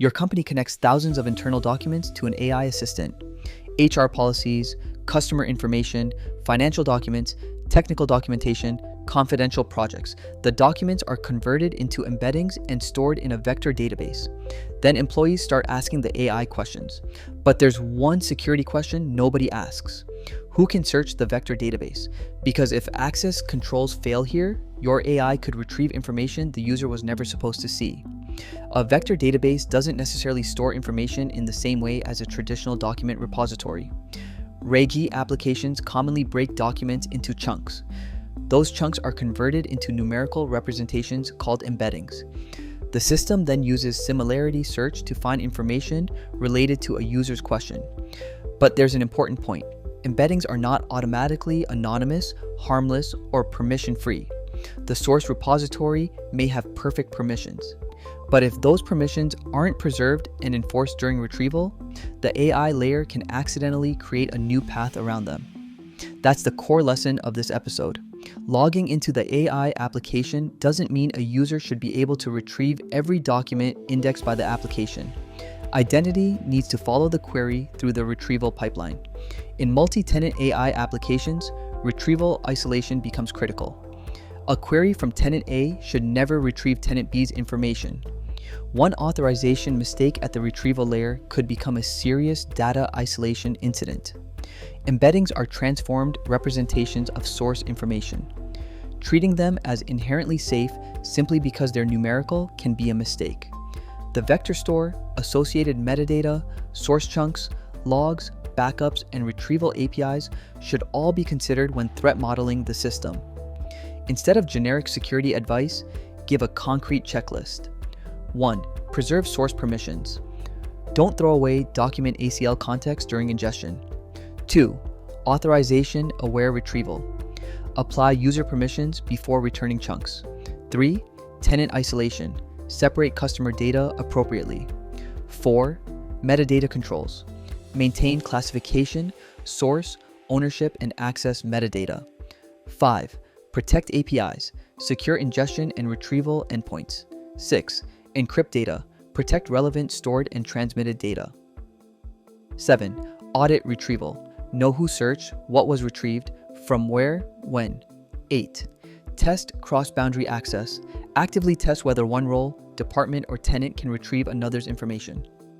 Your company connects thousands of internal documents to an AI assistant. HR policies, customer information, financial documents, technical documentation, confidential projects. The documents are converted into embeddings and stored in a vector database. Then employees start asking the AI questions. But there's one security question nobody asks. Who can search the vector database? Because if access controls fail here, your AI could retrieve information the user was never supposed to see. A vector database doesn't necessarily store information in the same way as a traditional document repository. RAG applications commonly break documents into chunks. Those chunks are converted into numerical representations called embeddings. The system then uses similarity search to find information related to a user's question. But there's an important point. Embeddings are not automatically anonymous, harmless, or permission-free. The source repository may have perfect permissions. But if those permissions aren't preserved and enforced during retrieval, the AI layer can accidentally create a new path around them. That's the core lesson of this episode. Logging into the AI application doesn't mean a user should be able to retrieve every document indexed by the application. Identity needs to follow the query through the retrieval pipeline. In multi-tenant AI applications, retrieval isolation becomes critical. A query from tenant A should never retrieve tenant B's information. One authorization mistake at the retrieval layer could become a serious data isolation incident. Embeddings are transformed representations of source information. Treating them as inherently safe simply because they're numerical can be a mistake. The vector store, associated metadata, source chunks, logs, backups, and retrieval APIs should all be considered when threat modeling the system. Instead of generic security advice, give a concrete checklist. 1. Preserve source permissions. Don't throw away document ACL context during ingestion. 2. Authorization-aware retrieval. Apply user permissions before returning chunks. 3. Tenant isolation. Separate customer data appropriately. 4. Metadata controls. Maintain classification, source, ownership, and access metadata. 5. Protect APIs. Secure ingestion and retrieval endpoints. 6. Encrypt data. Protect relevant stored and transmitted data. 7. Audit retrieval. Know who searched, what was retrieved, from where, when. 8. Test cross-boundary access. Actively test whether one role, department, or tenant can retrieve another's information.